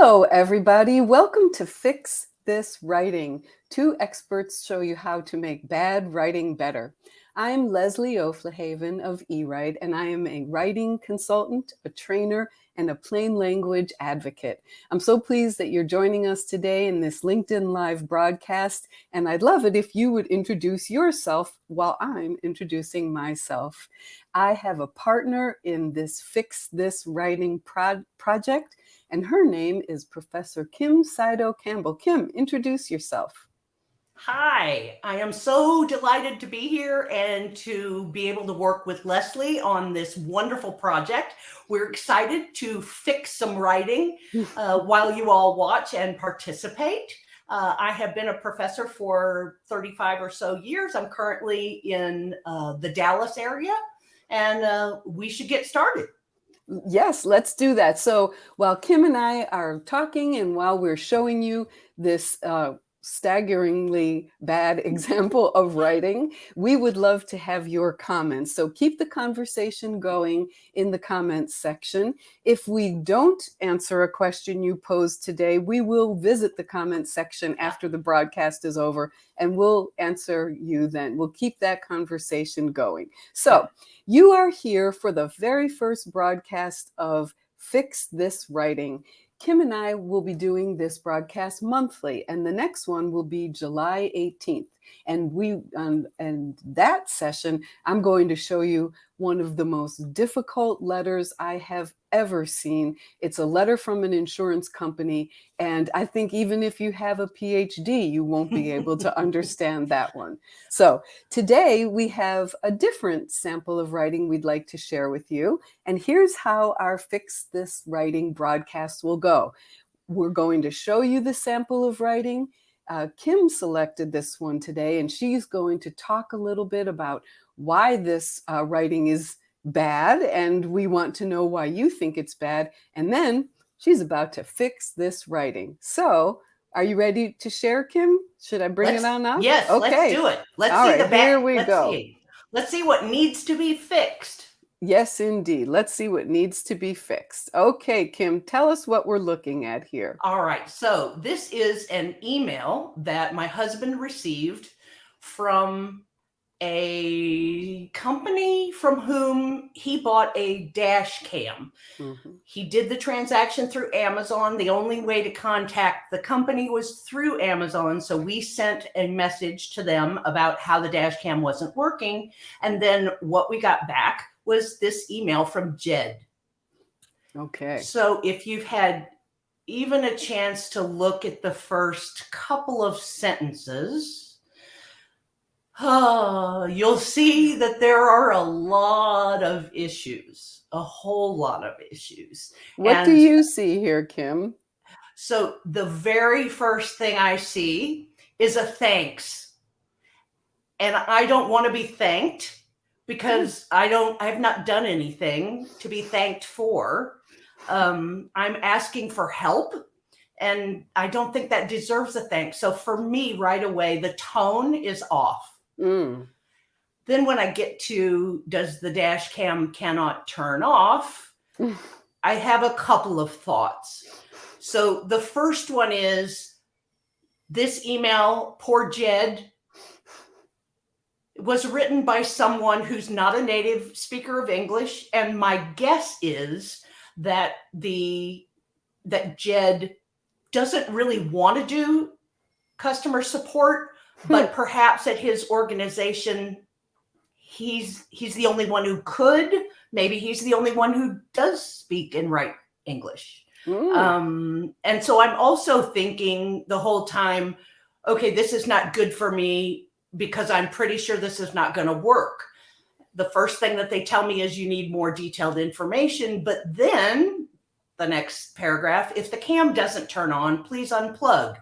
Hello, everybody. Welcome to Fix This Writing. Two experts show you how to make bad writing better. I'm Leslie O'Flahaven of eWrite, and I am a writing consultant, a trainer, and a plain language advocate. I'm so pleased that you're joining us today in this LinkedIn Live broadcast, and I'd love it if you would introduce yourself while I'm introducing myself. I have a partner in this Fix This Writing project, and her name is Professor Kim Saido-Campbell. Kim, introduce yourself. Hi, I am so delighted to be here and to be able to work with Leslie on this wonderful project. We're excited to fix some writing while you all watch and participate. I have been a professor for 35 or so years. I'm currently in the Dallas area, and we should get started. Yes, let's do that. So while Kim and I are talking and while we're showing you this staggeringly bad example of writing, we would love to have your comments. So keep the conversation going in the comments section. If we don't answer a question you posed today, we will visit the comments section after the broadcast is over and we'll answer you then. We'll keep that conversation going. So you are here for the very first broadcast of Fix This Writing. Kim and I will be doing this broadcast monthly, and the next one will be July 18th. And that session, I'm going to show you one of the most difficult letters I have ever seen. It's a letter from an insurance company, and I think even if you have a Ph.D., you won't be able to understand that one. So today we have a different sample of writing we'd like to share with you, and here's how our Fix This Writing broadcast will go. We're going to show you the sample of writing. Kim selected this one today, and she's going to talk a little bit about why this writing is bad, and we want to know why you think it's bad. And then she's about to fix this writing. So, are you ready to share, Kim? Should I bring it on up? Yes, okay. Let's do it. Let's All see right, the back. Here we go. Let's see what needs to be fixed. Yes, indeed. Let's see what needs to be fixed. Okay, Kim, tell us what we're looking at here. All right. So this is an email that my husband received from a company from whom he bought a dash cam. Mm-hmm. He did the transaction through Amazon. The only way to contact the company was through Amazon. So we sent a message to them about how the dash cam wasn't working. And then what we got back was this email from Jed. Okay. So if you've had even a chance to look at the first couple of sentences, you'll see that there are a lot of issues, a whole lot of issues. What do you see here, Kim? So the very first thing I see is a thanks. And I don't want to be thanked because I have not done anything to be thanked for. I'm asking for help, and I don't think that deserves a thanks. So for me, right away, the tone is off. Then when I get to, does the dash cam cannot turn off? I have a couple of thoughts. So the first one is this email, poor Jed, was written by someone who's not a native speaker of English. And my guess is that Jed doesn't really want to do customer support, but perhaps at his organization, he's the only one who could. Maybe he's the only one who does speak and write English. And so I'm also thinking the whole time, okay, this is not good for me because I'm pretty sure this is not going to work. The first thing that they tell me is you need more detailed information, but then the next paragraph, if the cam doesn't turn on, please unplug.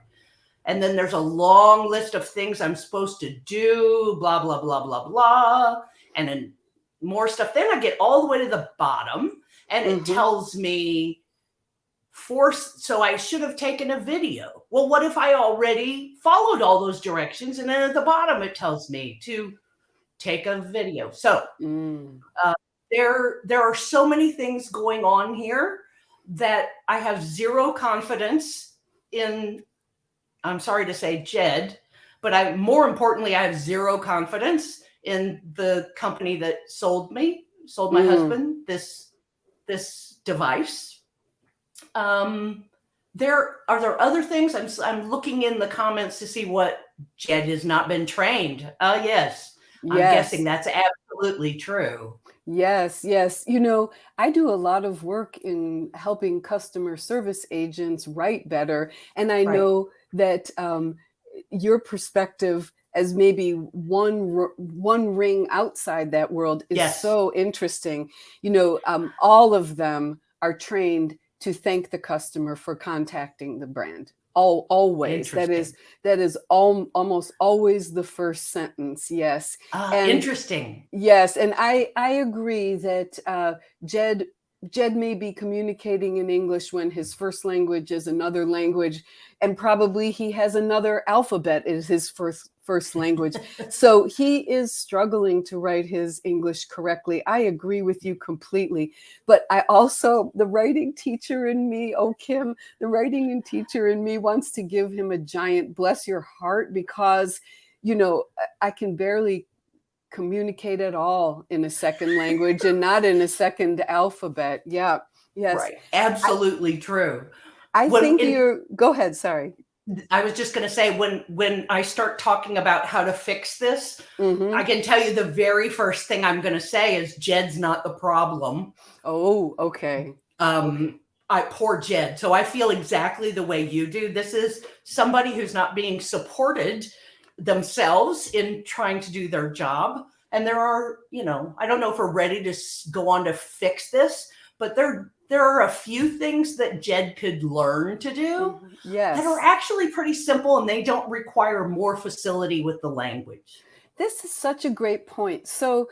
And then there's a long list of things I'm supposed to do, blah, blah, blah, blah, blah. And then more stuff. Then I get all the way to the bottom and it tells me so I should have taken a video. Well, what if I already followed all those directions? And then at the bottom, it tells me to take a video. So there are so many things going on here. that I have zero confidence in, I'm sorry to say, Jed, but more importantly, I have zero confidence in the company that sold my husband this device. Are there other things? I'm looking in the comments to see what Jed has not been trained. Yes, I'm guessing Yes. that's absolutely true. Yes, yes. I do a lot of work in helping customer service agents write better. And I Right. know that your perspective as maybe one ring outside that world is Yes. so interesting. All of them are trained to thank the customer for contacting the brand. Always. Interesting. That is almost always the first sentence. Yes. And Interesting. yes, and I agree that Jed may be communicating in English when his first language is another language, and probably he has another alphabet as his first language. So he is struggling to write his English correctly. I agree with you completely. But the writing teacher in me, oh Kim, the writing and teacher in me wants to give him a giant bless your heart because I can barely communicate at all in a second language and not in a second alphabet. Yeah. Yes. Right. I, Absolutely true. I When think in, go ahead. Sorry. I was just going to say, when I start talking about how to fix this, I Mm-hmm. can tell you the very first thing I'm going to say is Jed's not the problem. Oh, okay. Okay. Poor Jed. So I feel exactly the way you do. This is somebody who's not being supported themselves in trying to do their job. And there are, I don't know if we're ready to go on to fix this, but there are a few things that Jed could learn to do Mm-hmm. that are Yes. actually pretty simple, and they don't require more facility with the language. This is such a great point. So,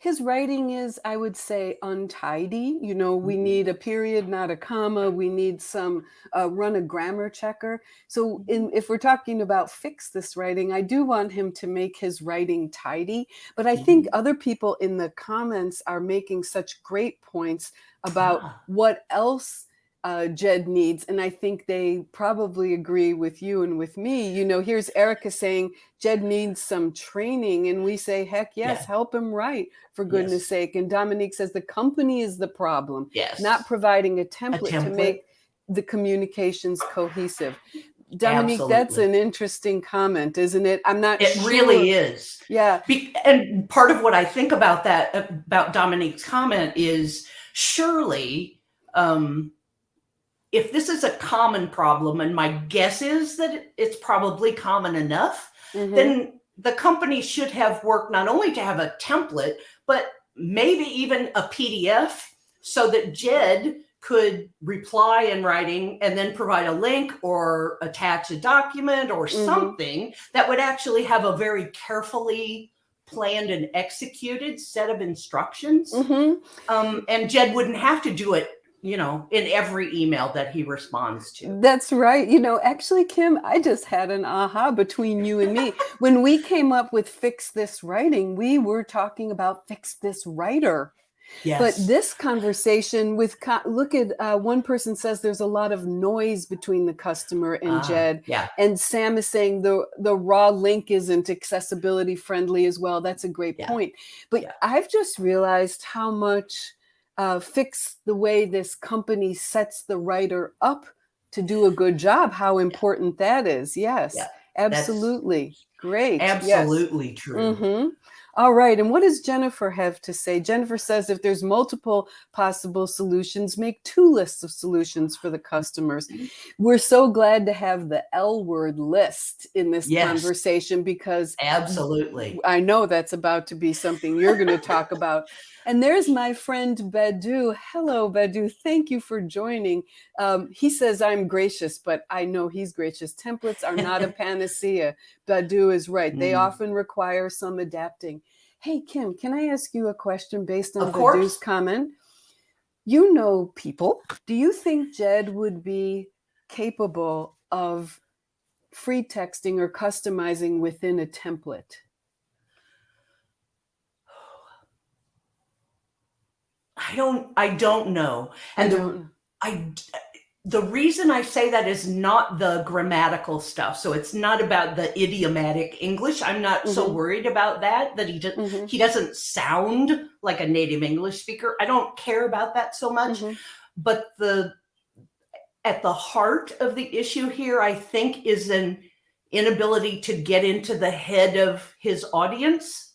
his writing is, I would say, untidy. We Mhm. need a period, not a comma. We need some run a grammar checker. So, if we're talking about fix this writing, I do want him to make his writing tidy. But I think Mhm. other people in the comments are making such great points about Ah, what else Jed needs. And I think they probably agree with you and with me. Here's Erica saying Jed needs some training. And we say, heck yes, yeah. help him write, for goodness Yes. sake. And Dominique says the company is the problem, not Yes. providing a A template to template. make the communications cohesive. Dominique, that's Absolutely. an interesting comment, isn't it? I'm not It sure. really is. Yeah. And part of what I think about that, about Dominique's comment, is surely, if this is a common problem, and my guess is that it's probably common enough, Mm-hmm. then the company should have worked not only to have a template, but maybe even a PDF so that Jed could reply in writing and then provide a link or attach a document or Mm-hmm. something that would actually have a very carefully planned and executed set of instructions. Mm-hmm. And Jed wouldn't have to do it, in every email that he responds to. That's right. Actually, Kim, I just had an aha between you and me. When we came up with Fix This Writing, we were talking about Fix This Writer. But Yes. this conversation look at one person says there's a lot of noise between the customer and Jed. Yeah. And Sam is saying the raw link isn't accessibility friendly as well. That's a great Yeah. point. But Yeah. I've just realized how much fix the way this company sets the writer up to do a good job, how Yeah. important that is. Yeah. Yes, That's absolutely. Great. Yes. absolutely true. Mm-hmm. All right. And what does Jennifer have to say? Jennifer says if there's multiple possible solutions, make 2 lists of solutions for the customers. We're so glad to have the L word list in this Yes, conversation because absolutely. I know that's about to be something you're going to talk about. And there's my friend Badu. Hello, Badu. Thank you for joining. He says I'm gracious, but I know he's gracious. Templates are not a panacea. Badu is right. They often require some adapting. Hey, Kim, can I ask you a question based on Of Badu's course. comment? You know people. Do you think Jed would be capable of free texting or customizing within a template? I don't know. I And don't. the reason I say that is not the grammatical stuff. So it's not about the idiomatic English. I'm not so Mm-hmm, worried about that mm-hmm, he doesn't sound like a native English speaker. I don't care about that so much. mm-hmm, But at the heart of the issue here, I think, is an inability to get into the head of his audience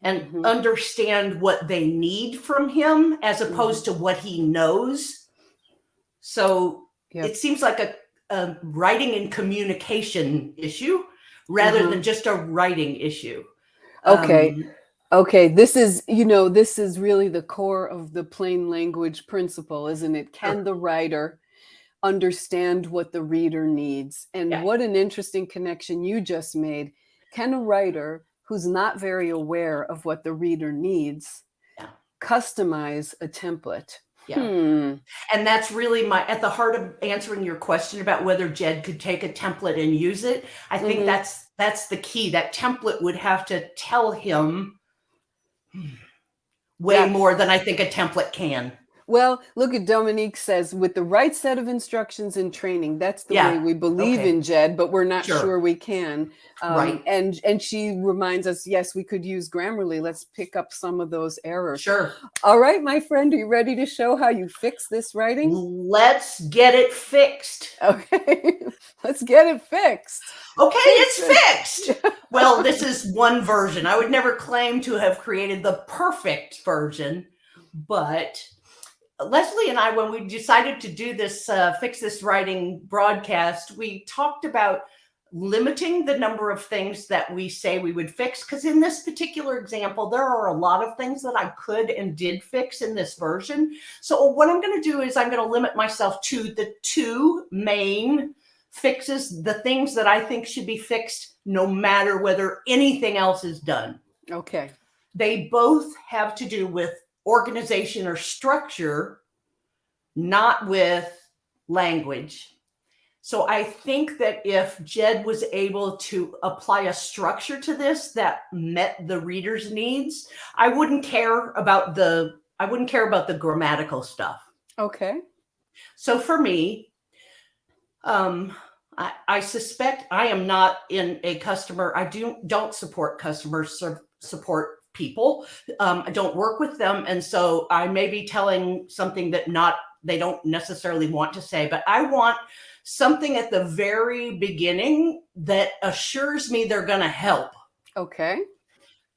and mm-hmm, understand what they need from him as mm-hmm. opposed to what he knows. So Yep. it seems like a writing and communication issue rather Uh-huh. than just a writing issue. Okay. Okay, this is, this is really the core of the plain language principle, isn't it? Can Sure. the writer understand what the reader needs? And Yeah. what an interesting connection you just made. Can a writer who's not very aware of what the reader needs Yeah. customize a template? Yeah. And that's really at the heart of answering your question about whether Jed could take a template and use it. I think Mhm. that's the key. That template would have to tell him way Yeah. more than I think a template can. Well, look at Dominique says, with the right set of instructions and training, that's the way Yeah. we believe Okay. in Jed, but we're not Sure. sure we can. Right. And she reminds us, yes, we could use Grammarly. Let's pick up some of those errors. Sure. All right, my friend, are you ready to show how you fix this writing? Let's get it fixed. Okay, let's get it fixed. Okay, it's fixed. Well, this is one version. I would never claim to have created the perfect version, but Leslie and I, when we decided to do this Fix This Writing broadcast, we talked about limiting the number of things that we say we would fix, because in this particular example, there are a lot of things that I could and did fix in this version. So what I'm going to do is I'm going to limit myself to the two main fixes, the things that I think should be fixed no matter whether anything else is done. Okay. They both have to do with organization or structure, not with language. So I think that if Jed was able to apply a structure to this that met the reader's needs, I wouldn't care about the grammatical stuff. Okay. So for me, I suspect I am not in a customer. I don't support customer support people. I don't work with them, and so I may be telling something that they don't necessarily want to say. But I want something at the very beginning that assures me they're going to help. Okay.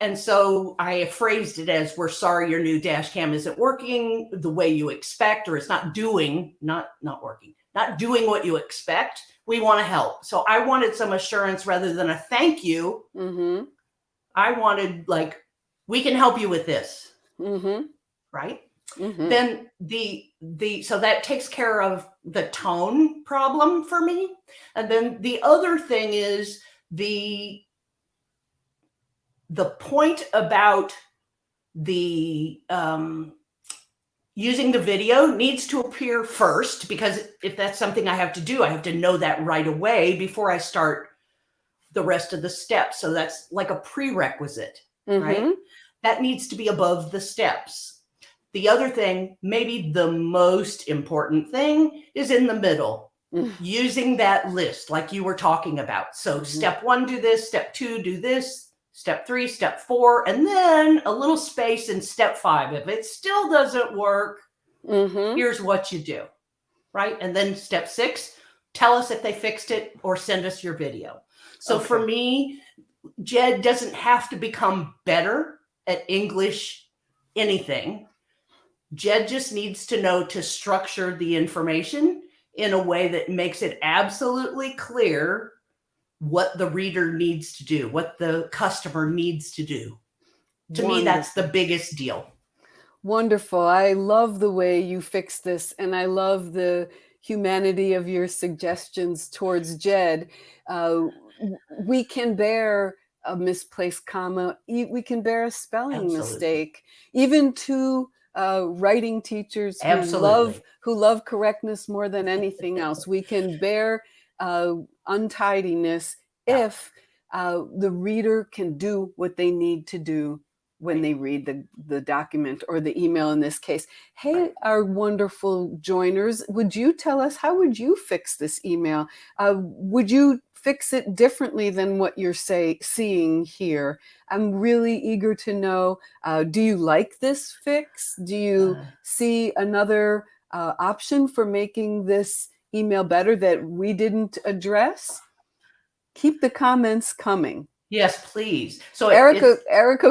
And so I phrased it as, we're sorry your new dash cam isn't working the way you expect, or it's not doing what you expect. We want to help. So I wanted some assurance rather than a thank you. Mm-hmm. I wanted, like, we can help you with this. Mm-hmm. Right? Mm-hmm. Then so that takes care of the tone problem for me. And then the other thing is the point about the using the video needs to appear first, because if that's something I have to do, I have to know that right away before I start the rest of the steps. So that's like a prerequisite, right? That needs to be above the steps. The other thing, maybe the most important thing, is in the middle, using that list like you were talking about. So step 1, do this, step 2, do this, step 3, step 4, and then a little space in step 5. If it still doesn't work, here's what you do, right? And then step 6, tell us if they fixed it or send us your video. So for me, Jed doesn't have to become better at English anything. Jed just needs to know to structure the information in a way that makes it absolutely clear what the reader needs to do, what the customer needs to do. To me, that's the biggest deal. Wonderful. I love the way you fix this, and I love the humanity of your suggestions towards Jed. We can bear a misplaced comma. We can bear a spelling mistake. Even to writing teachers who love correctness more than anything else, we can bear untidiness if the reader can do what they need to do when they read the document or the email in this case. Hey, our wonderful joiners, would you tell us, how would you fix this email? Would you fix it differently than what you're seeing here? I'm really eager to know, do you like this fix? Do you see another option for making this email better that we didn't address? Keep the comments coming. Yes, please. So Erica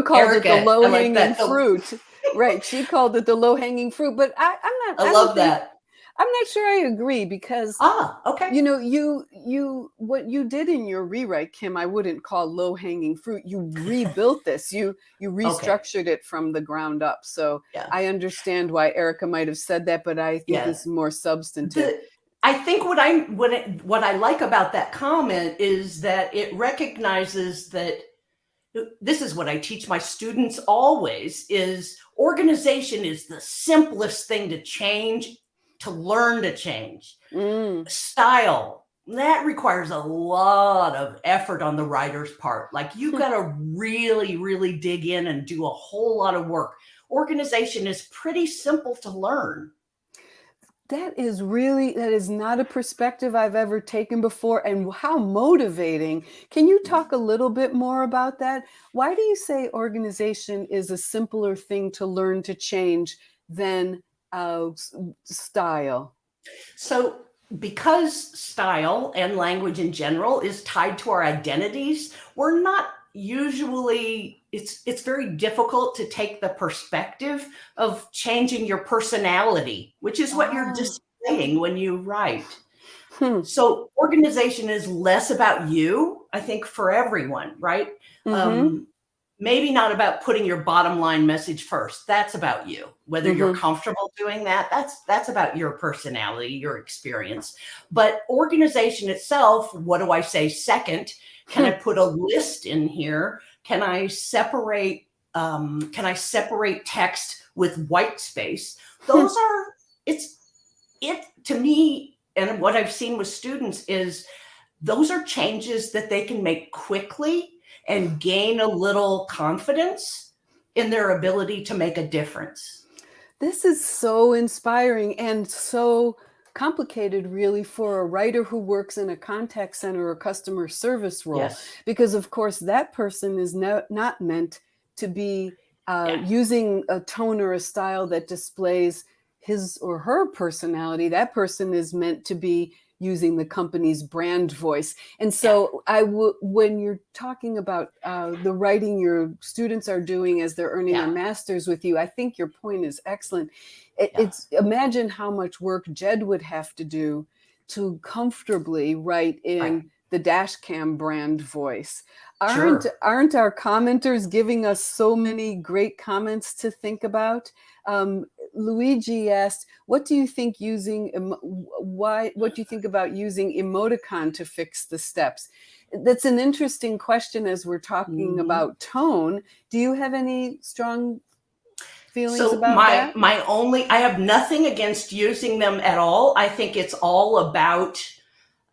called it the Erica, I like low-hanging that. fruit. Right. She called it the low-hanging fruit. But I I don't love think, that. I'm not sure I agree, because Okay. what you did in your rewrite, Kim, I wouldn't call low-hanging fruit. You rebuilt this. You restructured it from the ground up. So Yeah. I understand why Erica might have said that, but I think this is more substantive. I think what I like about that comment is that it recognizes that this is what I teach my students always, is organization is the simplest thing to change, to learn to change. Style, that requires a lot of effort on the writer's part. Like, you've got to really, really dig in and do a whole lot of work. Organization is pretty simple to learn. That is not a perspective I've ever taken before, and how motivating. Can you talk a little bit more about that? Why do you say organization is a simpler thing to learn to change than style? So, because style and language in general is tied to our identities, we're not usually, it's very difficult to take the perspective of changing your personality, which is what you're displaying when you write. So organization is less about you, I think, for everyone, right? Maybe not about putting your bottom line message first. That's about you. Whether you're comfortable doing that, that's about your personality, your experience. But organization itself, what do I say second? Can I put a list in here? Can I separate text with white space? Those are, it to me, and what I've seen with students is those are changes that they can make quickly and gain a little confidence in their ability to make a difference. This is so inspiring and so complicated, really, for a writer who works in a contact center or customer service role. Yes. Because, of course, that person is not meant to be using a tone or a style that displays his or her personality. That person is meant to be using the company's brand voice. And so when you're talking about the writing your students are doing as they're earning their master's with you, I think your point is excellent. It's imagine how much work Jed would have to do to comfortably write in the dash cam brand voice. Aren't our commenters giving us so many great comments to think about? Luigi asked, what do you think about using emoticon to fix the steps? That's an interesting question as we're talking about tone. Do you have any strong feelings about that? I have nothing against using them at all. I think it's all about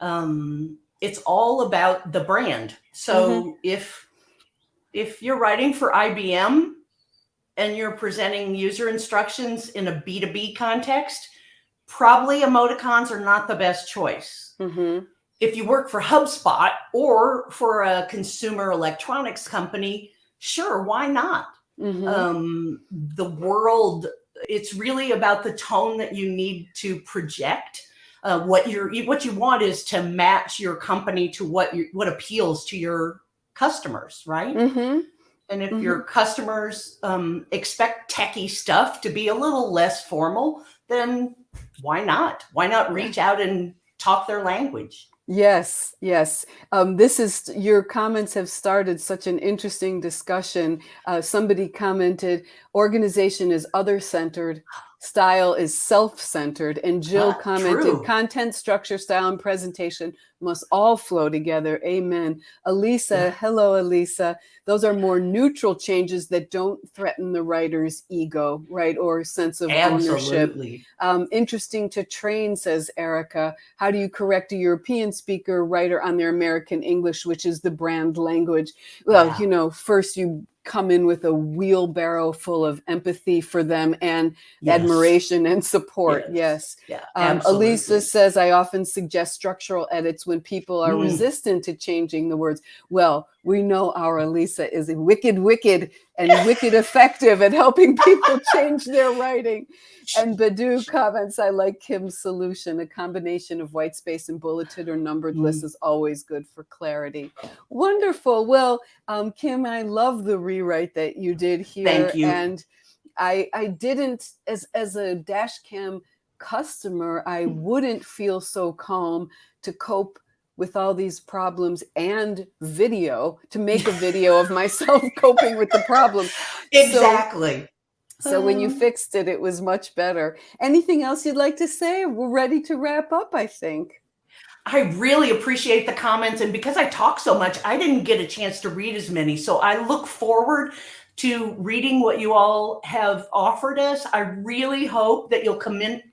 the brand. So if you're writing for IBM and you're presenting user instructions in a B2B context, probably emoticons are not the best choice. If you work for HubSpot or for a consumer electronics company, sure, why not? The world, it's really about the tone that you need to project. What you want is to match your company to what appeals to your customers, right? And if your customers expect techie stuff to be a little less formal, then why not? Why not reach out and talk their language? Yes. Your comments have started such an interesting discussion. Somebody commented, organization is other-centered, style is self-centered. And Jill commented, content, structure, style, and presentation must all flow together. Amen. Elisa, hello, Elisa. Those are more neutral changes that don't threaten the writer's ego, right, or sense of ownership. Interesting to train, says Erica. How do you correct a European speaker writer on their American English, which is the brand language? Well, first you come in with a wheelbarrow full of empathy for them and Yes. admiration and support. Yes. Yeah, Elisa absolutely. says, I often suggest structural edits when people are resistant to changing the words. Well, we know our Elisa is wicked and wicked effective at helping people change their writing. And Badu comments, I like Kim's solution. A combination of white space and bulleted or numbered lists is always good for clarity. Wonderful. Well, Kim, I love the rewrite that you did here. Thank you. And I didn't, as a dash cam customer, I wouldn't feel so calm to cope with all these problems and video, to make a video of myself coping with the problem. Exactly. So when you fixed it, it was much better. Anything else you'd like to say? We're ready to wrap up, I think. I really appreciate the comments. And because I talk so much, I didn't get a chance to read as many. So I look forward to reading what you all have offered us. I really hope that you'll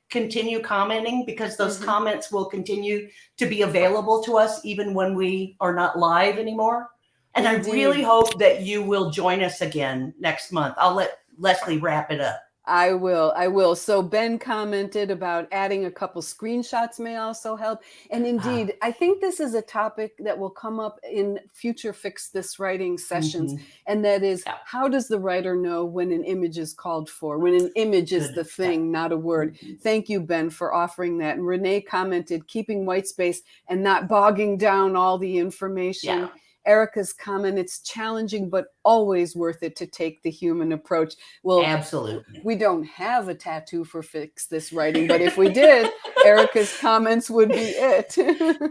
continue commenting, because those comments will continue to be available to us even when we are not live anymore. And Indeed. I really hope that you will join us again next month. I'll let Leslie wrap it up. I will. So Ben commented about adding a couple screenshots may also help. And indeed, I think this is a topic that will come up in future Fix This Writing sessions. And that is, how does the writer know when an image is called for, when an image is the thing, not a word? Thank you, Ben, for offering that. And Renee commented, keeping white space and not bogging down all the information. Yeah. Erica's comment, it's challenging, but always worth it to take the human approach. Well, absolutely. We don't have a tattoo for Fix This Writing, but if we did, Erica's comments would be it.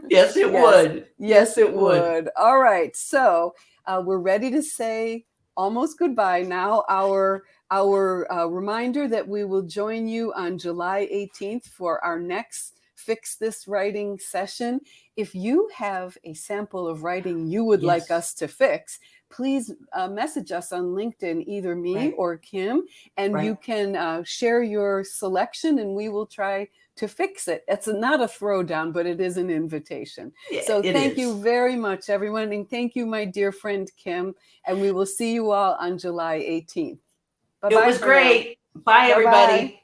Yes, it would. Yes, it would. All right. So we're ready to say almost goodbye now. Our reminder that we will join you on July 18th for our next Fix This Writing session. If you have a sample of writing you would like us to fix, please message us on LinkedIn, either me or Kim, and you can share your selection and we will try to fix it. It's not a throwdown, but it is an invitation. Yeah, so thank you very much, everyone. And thank you, my dear friend, Kim. And we will see you all on July 18th. Bye-bye. It was great. Bye, everybody.